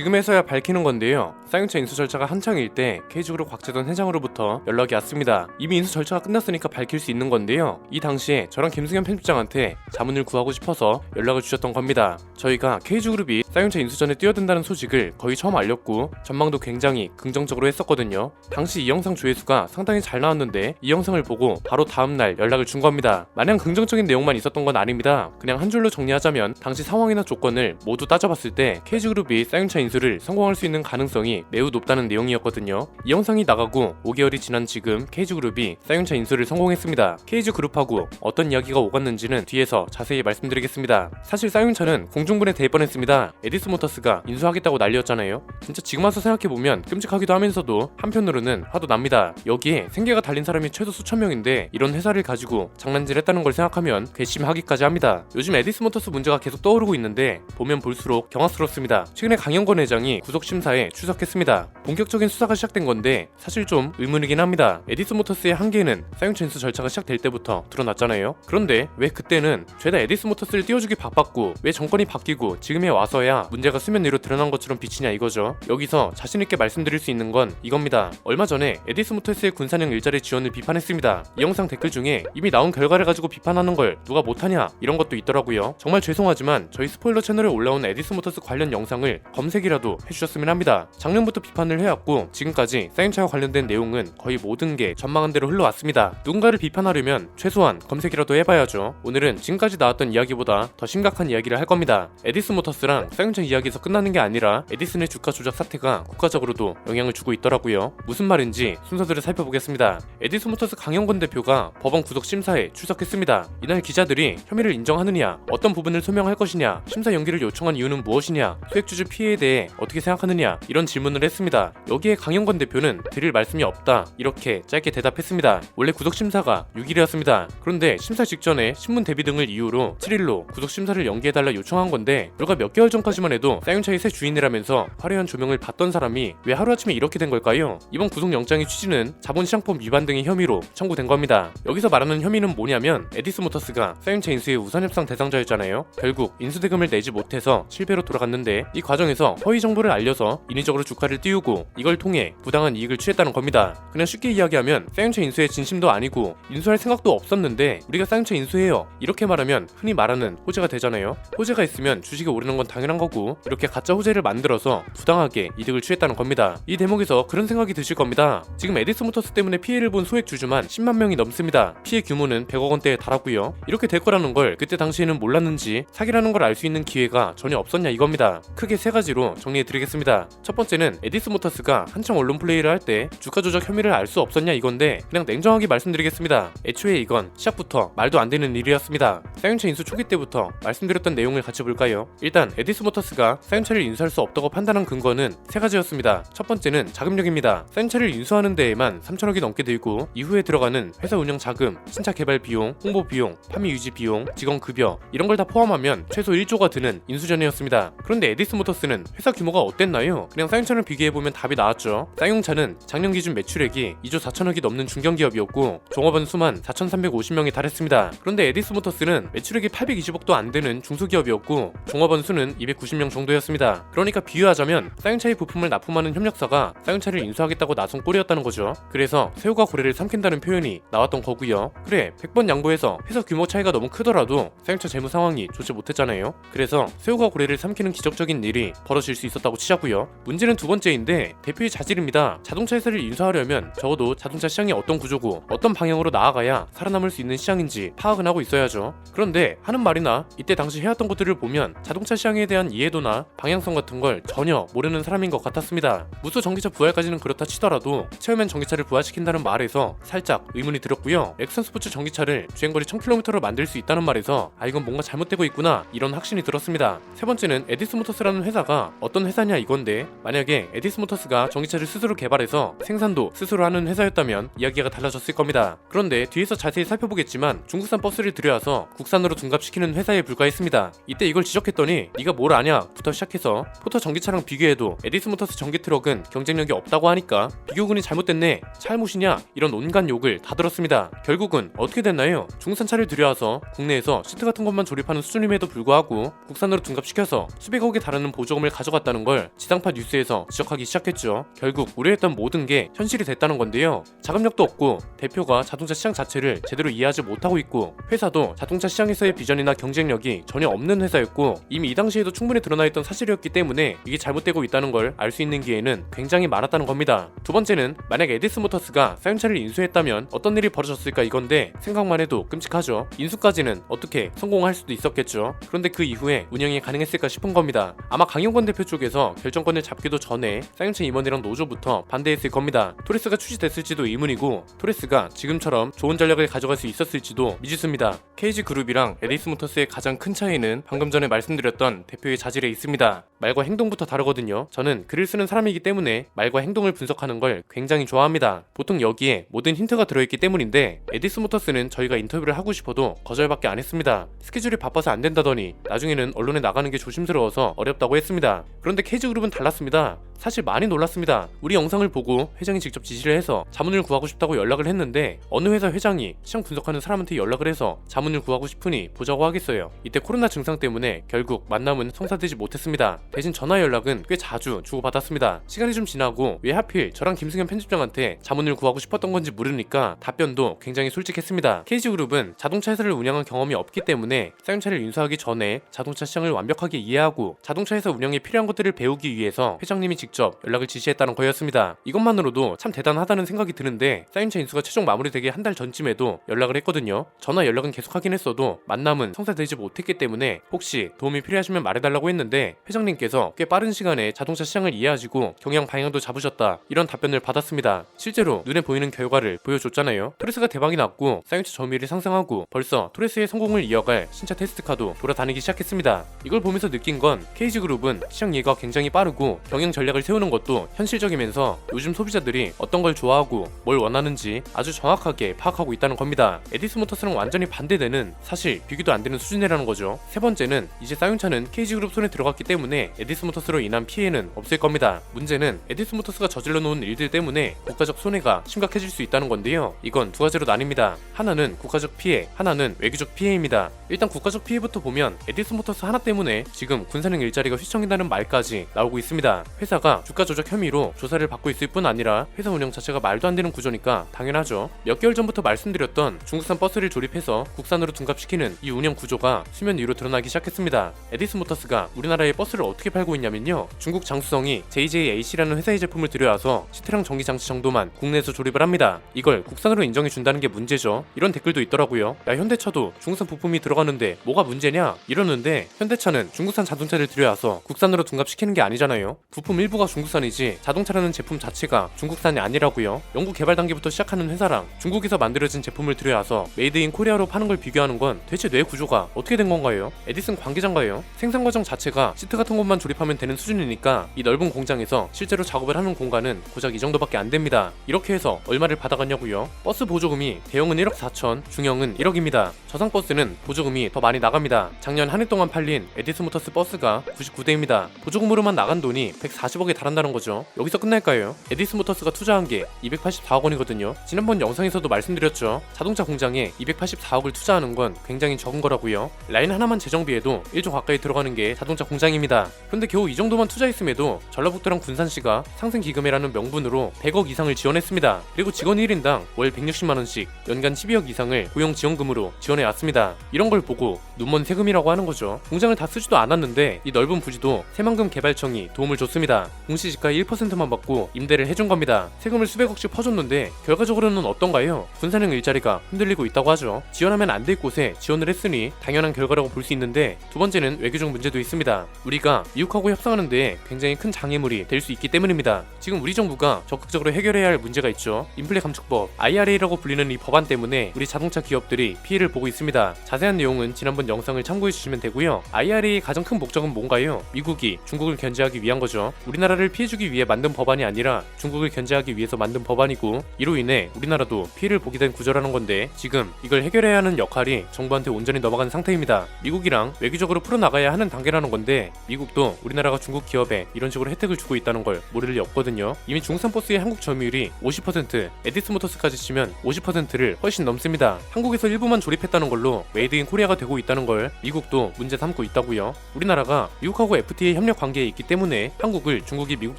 지금에서야 밝히는 건데요. 쌍용차 인수 절차가 한창일 때 K그룹 곽재돈 회장으로부터 연락이 왔습니다. 이미 인수 절차가 끝났으니까 밝힐 수 있는 건데요. 이 당시에 저랑 김승현 편집장한테 자문을 구하고 싶어서 연락을 주셨던 겁니다. 저희가 K그룹이 쌍용차 인수 전에 뛰어든다는 소식을 거의 처음 알렸고 전망도 굉장히 긍정적으로 했었거든요. 당시 이 영상 조회수가 상당히 잘 나왔는데 이 영상을 보고 바로 다음날 연락을 준 겁니다. 마냥 긍정적인 내용만 있었던 건 아닙니다. 그냥 한 줄로 정리하자면 당시 상황이나 조건을 모두 따져봤을 때 K그룹이 쌍용차 인수를 성공할 수 있는 가능성이 매우 높다는 내용이었거든요. 이 영상이 나가고 5개월이 지난 지금 KG그룹이 쌍용차 인수를 성공했습니다. KG그룹하고 어떤 이야기가 오갔는지는 뒤에서 자세히 말씀드리겠습니다. 사실 쌍용차는 공중분해 될 뻔했습니다. 에디슨모터스가 인수하겠다고 난리였잖아요. 진짜 지금 와서 생각해보면 끔찍하기도 하면서도 한편으로는 화도 납니다. 여기에 생계가 달린 사람이 최소 수천 명인데 이런 회사를 가지고 장난질했다는 걸 생각하면 괘씸하기까지 합니다. 요즘 에디슨모터스 문제가 계속 떠오르고 있는데 보면 볼수록 경악스럽습니다. 최근에 강영권 회장이 구속심사에 출석했습니다. 본격적인 수사가 시작된 건데 사실 좀 의문이긴 합니다. 에디슨모터스의 한계는 쌍용차 인수 절차가 시작될 때부터 드러났잖아요. 그런데 왜 그때는 죄다 에디슨모터스를 띄워주기 바빴고 왜 정권이 바뀌고 지금에 와서야 문제가 수면 위로 드러난 것처럼 비치냐 이거죠. 여기서 자신있게 말씀드릴 수 있는 건 이겁니다. 얼마 전에 에디슨모터스의 군산형 일자리 지원을 비판했습니다. 이 영상 댓글 중에 이미 나온 결과를 가지고 비판하는 걸 누가 못하냐 이런 것도 있더라고요. 정말 죄송하지만 저희 스포일러 채널에 올라온 에디슨모터스 관련 영상을 검색이라도 해주셨으면 합니다. 작년부터 비판을 해왔고 지금까지 쌍용차와 관련된 내용은 거의 모든 게 전망한 대로 흘러왔습니다. 누군가를 비판하려면 최소한 검색이라도 해봐야죠. 오늘은 지금까지 나왔던 이야기보다 더 심각한 이야기를 할 겁니다. 에디슨모터스랑 쌍용차 이야기에서 끝나는 게 아니라 에디슨의 주가 조작 사태가 국가적으로도 영향을 주고 있더라고요. 무슨 말인지 순서대로 살펴보겠습니다. 에디슨모터스 강영권 대표가 법원 구속심사에 출석했습니다. 이날 기자들이 혐의를 인정하느냐, 어떤 부분을 소명할 것이냐, 심사 연기를 요청한 이유는 무엇이냐, 소액주주 피해에 대해 어떻게 생각하느냐 이런 질문을 했습니다. 여기에 강영권 대표는 드릴 말씀이 없다 이렇게 짧게 대답했습니다. 원래 구속심사가 6일이었습니다. 그런데 심사 직전에 신문 대비 등을 이유로 7일로 구속심사를 연기해달라 요청한 건데 불과 몇 개월 전까지만 해도 쌍용차의 새 주인이라면서 화려한 조명을 받던 사람이 왜 하루아침에 이렇게 된 걸까요? 이번 구속영장의 취지는 자본시장법 위반 등의 혐의로 청구된 겁니다. 여기서 말하는 혐의는 뭐냐면 에디슨모터스가 쌍용차 인수의 우선협상 대상자였잖아요. 결국 인수대금을 내지 못해서 실패로 돌아갔는데 이 과정에서 허위 정보를 알려서 인위적으로 주가를 띄우고 이걸 통해 부당한 이익을 취했다는 겁니다. 그냥 쉽게 이야기하면 쌍용차 인수의 진심도 아니고 인수할 생각도 없었는데 우리가 쌍용차 인수해요 이렇게 말하면 흔히 말하는 호재가 되잖아요. 호재가 있으면 주식이 오르는 건 당연한 거고 이렇게 가짜 호재를 만들어서 부당하게 이득을 취했다는 겁니다. 이 대목에서 그런 생각이 드실 겁니다. 지금 에디슨모터스 때문에 피해를 본 소액 주주만 10만 명이 넘습니다. 피해 규모는 100억 원대에 달하고요. 이렇게 될 거라는 걸 그때 당시에는 몰랐는지 사기라는 걸 알 수 있는 기회가 전혀 없었냐 이겁니다. 크게 세 가지로 정리해드리겠습니다. 첫 번째는 에디슨모터스가 한창 언론 플레이를 할 때 주가 조작 혐의를 알 수 없었냐 이건데 그냥 냉정하게 말씀드리겠습니다. 애초에 이건 시작부터 말도 안 되는 일이었습니다. 쌍용차 인수 초기 때부터 말씀드렸던 내용을 같이 볼까요? 일단 에디슨모터스가 쌍용차를 인수할 수 없다고 판단한 근거는 세 가지였습니다. 첫 번째는 자금력입니다. 쌍용차를 인수하는 데에만 3천억이 넘게 들고 이후에 들어가는 회사 운영 자금, 신차 개발 비용, 홍보 비용, 판매 유지 비용, 직원 급여 이런 걸 다 포함하면 최소 1조가 드는 인수전이었습니다. 그런데 에디슨모터스는 회사 규모가 어땠나요? 그냥 쌍용차를 비교해보면 답이 나왔죠. 쌍용차는 작년 기준 매출액이 2조 4천억이 넘는 중견기업이었고 종업원 수만 4,350명에 달했습니다. 그런데 에디슨모터스는 매출액이 820억도 안 되는 중소기업이었고 종업원 수는 290명 정도였습니다. 그러니까 비유하자면 쌍용차의 부품을 납품하는 협력사가 쌍용차를 인수하겠다고 나선 꼴이었다는 거죠. 그래서 새우가 고래를 삼킨다는 표현이 나왔던 거고요. 그래 100번 양보해서 회사 규모 차이가 너무 크더라도 쌍용차 재무 상황이 좋지 못했잖아요. 그래서 새우가 고래를 삼키는 기적적인 일이 벌어질 수 있었다고 치자고요. 문제는 두 번째인데 대표의 자질입니다. 자동차 회사를 인수하려면 적어도 자동차 시장이 어떤 구조고 어떤 방향으로 나아가야 살아남을 수 있는 시장인지 파악은 하고 있어야죠. 그런데 하는 말이나 이때 당시 해왔던 것들을 보면 자동차 시장에 대한 이해도나 방향성 같은 걸 전혀 모르는 사람인 것 같았습니다. 무수 전기차 부활까지는 그렇다 치더라도 처음엔 전기차를 부활시킨다는 말에서 살짝 의문이 들었고요. 엑선 스포츠 전기차를 주행거리 1000km로 만들 수 있다는 말에서 아 이건 뭔가 잘못되고 있구나 이런 확신이 들었습니다. 세 번째는 에디슨모터스라는 회사가 어떤 회사냐 이건데 만약에 에디슨모터스가 전기차를 스스로 개발해서 생산도 스스로 하는 회사였다면 이야기가 달라졌을 겁니다. 그런데 뒤에서 자세히 살펴보겠지만 중국산 버스를 들여와서 국산으로 둔갑시키는 회사에 불과했습니다. 이때 이걸 지적했더니 네가 뭘 뭘 아냐부터 시작해서 포터 전기차랑 비교해도 에디슨모터스 전기트럭은 경쟁력이 없다고 하니까 비교군이 잘못됐네, 잘못이냐, 이런 온갖 욕을 다 들었습니다. 결국은 어떻게 됐나요? 중국산차를 들여와서 국내에서 시트 같은 것만 조립하는 수준임에도 불구하고 국산으로 둔갑시켜서 수백억에 달하는 보조금을 가져갔다는 걸 지상파 뉴스에서 지적하기 시작했죠. 결국 우려했던 모든 게 현실이 됐다는 건데요. 자금력도 없고 대표가 자동차 시장 자체를 제대로 이해하지 못하고 있고 회사도 자동차 시장에서의 비전이나 경쟁력이 전혀 없는 회사였고 이미 이 당시에도 충분히 드러나 있던 사실이었기 때문에 이게 잘못되고 있다는 걸 알 수 있는 기회는 굉장히 많았다는 겁니다. 두 번째는 만약 에디슨모터스가 사용차를 인수했다면 어떤 일이 벌어졌을까 이건데 생각만 해도 끔찍하죠. 인수까지는 어떻게 성공할 수도 있었겠죠. 그런데 그 이후에 운영이 가능했을까 싶은 겁니다. 아마 강용건 대표 쪽에서 결정권을 잡기도 전에 사용차 임원이랑 노조부터 반대했을 겁니다. 토레스가 출시됐을지도 의문이고 토레스가 지금처럼 좋은 전략을 가져갈 수 있었을지도 미지수입니다. KG그룹이랑 에디슨모터스의 가장 큰 차이는 방금 전에 말씀드렸던 대표의 자질에 있습니다. 말과 행동부터 다르거든요. 저는 글을 쓰는 사람이기 때문에 말과 행동을 분석하는 걸 굉장히 좋아합니다. 보통 여기에 모든 힌트가 들어있기 때문인데 에디슨모터스는 저희가 인터뷰를 하고 싶어도 거절밖에 안 했습니다. 스케줄이 바빠서 안 된다더니 나중에는 언론에 나가는 게 조심스러워서 어렵다고 했습니다. 그런데 KG그룹은 달랐습니다. 사실 많이 놀랐습니다. 우리 영상을 보고 회장이 직접 지시를 해서 자문을 구하고 싶다고 연락을 했는데 어느 회사 회장이 시장 분석하는 사람한테 연락을 해서 자문을 구하고 싶으니 보자고 하겠어요. 이때 코로나 증상 때문에 결국 만남은 성사되지 못했습니다. 대신 전화 연락은 꽤 자주 주고받았습니다. 시간이 좀 지나고 왜 하필 저랑 김승현 편집장한테 자문을 구하고 싶었던 건지 물으니까 답변도 굉장히 솔직했습니다. KG그룹은 자동차 회사를 운영한 경험이 없기 때문에 사용차를 인수하기 전에 자동차 시장을 완벽하게 이해하고 자동차 회사 운영에 필요한 것들을 배우기 위해서 회장님이 직접 연락을 지시했다는 거였습니다. 이것만으로도 참 대단하다는 생각이 드는데 사용차 인수가 최종 마무리되기 한 달 전쯤에도 연락을 했거든요. 전화 연락은 계속 하긴 했어도 만남은 성사되지 못했기 때문에 혹시 도움이 필요하시면 말해달라고 했는데 회장님께서 꽤 빠른 시간에 자동차 시장을 이해하시고 경영 방향도 잡으셨다, 이런 답변을 받았습니다. 실제로 눈에 보이는 결과를 보여줬잖아요. 토레스가 대박이 났고 사용차 점유율이 상승하고 벌써 토레스의 성공을 이어갈 신차 테스트카도 돌아다니기 시작했습니다. 이걸 보면서 느낀 건 KG그룹은 시장 이해가 굉장히 빠르고 경영 전략을 세우는 것도 현실적이면서 요즘 소비자들이 어떤 걸 좋아하고 뭘 원하는지 아주 정확하게 파악하고 있다는 겁니다. 에디슨모터스랑 완전히 반대되는, 사실 비교도 안 되는 수준이라는 거죠. 세 번째는 이제 사용차는 KG그룹 손에 들어갔기 때문에 에디슨모터스로 인한 피해는 없을 겁니다. 문제는 에디슨모터스가 저질러 놓은 일들 때문에 국가적 손해가 심각해질 수 있다는 건데요. 이건 두 가지로 나뉩니다. 하나는 국가적 피해, 하나는 외교적 피해입니다. 일단 국가적 피해부터 보면 에디슨모터스 하나 때문에 지금 군사능 일자리가 휘청인다는 말까지 나오고 있습니다. 회사가 주가 조작 혐의로 조사를 받고 있을 뿐 아니라 회사 운영 자체가 말도 안 되는 구조니까 당연하죠. 몇 개월 전부터 말씀드렸던 중국산 버스를 조립해서 국산으로 둔갑시키는 이 운영 구조가 수면 위로 드러나기 시작했습니다. 에디슨모터스가 우리나라에 버스를 어떻게 팔고 있냐면요, 중국 장수성이 JJAC라는 회사의 제품을 들여와서 시트랑 전기 장치 정도만 국내에서 조립을 합니다. 이걸 국산으로 인정해준다는 게 문제죠. 이런 댓글도 있더라고요. 야, 현대차도 중국산 부품이 들어가는데 뭐가 문제냐 이러는데, 현대차는 중국산 자동차를 들여와서 국산으로 둔갑시키는 게 아니잖아요. 부품 일부가 중국산이지 자동차라는 제품 자체가 중국산이 아니라고요. 연구 개발 단계부터 시작하는 회사랑 중국에서 만들어진 제품을 들여와서 메이드 인 코리아로 파는 걸 비교하는 건 대체 뇌 구조가 어떻게 된 건가요? 에디슨 관계자인가요? 생산 과정 자체가 시트 같은 것만 조립하면 되는 수준이니까 이 넓은 공장에서 실제로 작업을 하는 공간은 고작 이 정도밖에 안 됩니다. 이렇게 해서 얼마를 받아갔냐고요? 버스 보조금이 대형은 1억 4천, 중형은 1억입니다. 저상 버스는 보조금이 더 많이 나갑니다. 작년 한 해 동안 팔린 에디슨모터스 버스가 99대입니다. 보조금으로만 나간 돈이 140억에 달한다는 거죠. 여기서 끝날까요? 에디슨모터스가 투자한 게 284억 원이거든요. 지난번 영상에서도 말씀드렸죠. 자동차 공장에 284억을 투자하는 건 굉장히 적은 거라고요. 라인 하나만 재정비해도 1조 가까이 들어가는 게 자동차 공장입니다. 그런데 겨우 이 정도만 투자했음에도 전라북도랑 군산시가 상생기금회라는 명분으로 100억 이상을 지원했습니다. 그리고 직원 1인당 월 160만원씩 연간 12억 이상을 고용지원금으로 지원해왔습니다. 이런 걸 보고 눈먼 세금이라고 하는 거죠. 공장을 다 쓰지도 않았는데 이 넓은 부지도 새만금 개발청이 도움을 줬습니다. 공시지가의 1%만 받고 임대를 해준 겁니다. 세금을 수백억씩 퍼줬는데 결과적으로는 어떤가요? 군산형 일자리가 흔들리고 있다고 하죠. 지원하면 안 될 곳에 지원을 했으니 당연한 결과라고 볼 수 있는데, 두 번째는 외교적 문제도 있습니다. 우리가 미국하고 협상하는 데 굉장히 큰 장애물이 될 수 있기 때문입니다. 지금 우리 정부가 적극적으로 해결해야 할 문제가 있죠. 인플레 감축법 IRA라고 불리는 이 법안 때문에 우리 자동차 기업들이 피해를 보고 있습니다. 자세한 내용은 지난번 영상을 참고해 주시면 되고요. IRA의 가장 큰 목적은 뭔가요? 미국이 중국을 견제하기 위한 거죠. 우리나라 우리나라를 피해주기 위해 만든 법안이 아니라 중국을 견제하기 위해서 만든 법안이고, 이로 인해 우리나라도 피해를 보게 된 구조라는 건데, 지금 이걸 해결해야 하는 역할이 정부한테 온전히 넘어간 상태입니다. 미국이랑 외교적으로 풀어나가야 하는 단계라는 건데, 미국도 우리나라가 중국 기업에 이런 식으로 혜택을 주고 있다는 걸 모를 리 없거든요. 이미 중국산 버스의 한국 점유율이 50%, 에디스 모터스까지 치면 50%를 훨씬 넘습니다. 한국에서 일부만 조립했다는 걸로 메이드 인 코리아가 되고 있다는 걸 미국도 문제 삼고 있다고요. 우리나라가 미국하고 FTA 협력 관계에 있기 때문에 한국을 중국이 미국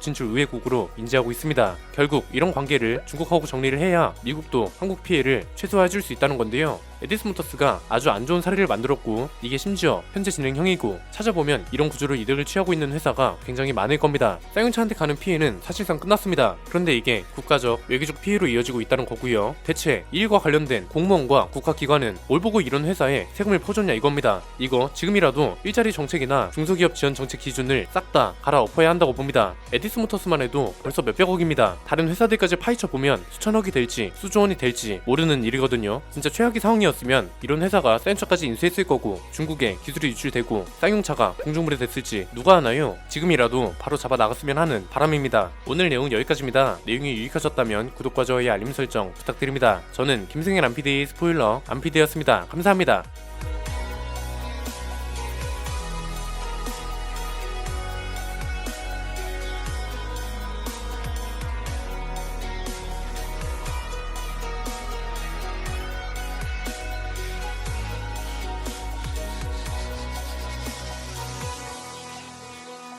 진출 우회국으로 인지하고 있습니다. 결국 이런 관계를 중국하고 정리를 해야 미국도 한국 피해를 최소화해줄 수 있다는 건데요. 에디스 모터스가 아주 안 좋은 사례를 만들었고, 이게 심지어 현재 진행형이고, 찾아보면 이런 구조로 이득을 취하고 있는 회사가 굉장히 많을 겁니다. 쌍용차한테 가는 피해는 사실상 끝났습니다. 그런데 이게 국가적, 외교적 피해로 이어지고 있다는 거고요. 대체 이 일과 관련된 공무원과 국가기관은 뭘 보고 이런 회사에 세금을 퍼줬냐 이겁니다. 이거 지금이라도 일자리 정책이나 중소기업 지원 정책 기준을 싹 다 갈아엎어야 한다고 봅니다. 에디스 모터스만 해도 벌써 몇백억입니다. 다른 회사들까지 파헤쳐보면 수천억이 될지 수조원이 될지 모르는 일이거든요. 진짜 최악의 상황이었으면 이런 회사가 쌍용차까지 인수했을 거고, 중국에 기술이 유출되고 쌍용차가 공중물에 됐을지 누가 아나요? 지금이라도 바로 잡아 나갔으면 하는 바람입니다. 오늘 내용 여기까지입니다. 내용이 유익하셨다면 구독과 좋아요, 알림 설정 부탁드립니다. 저는 김승현 안피디의 스포일러 안피디였습니다. 감사합니다.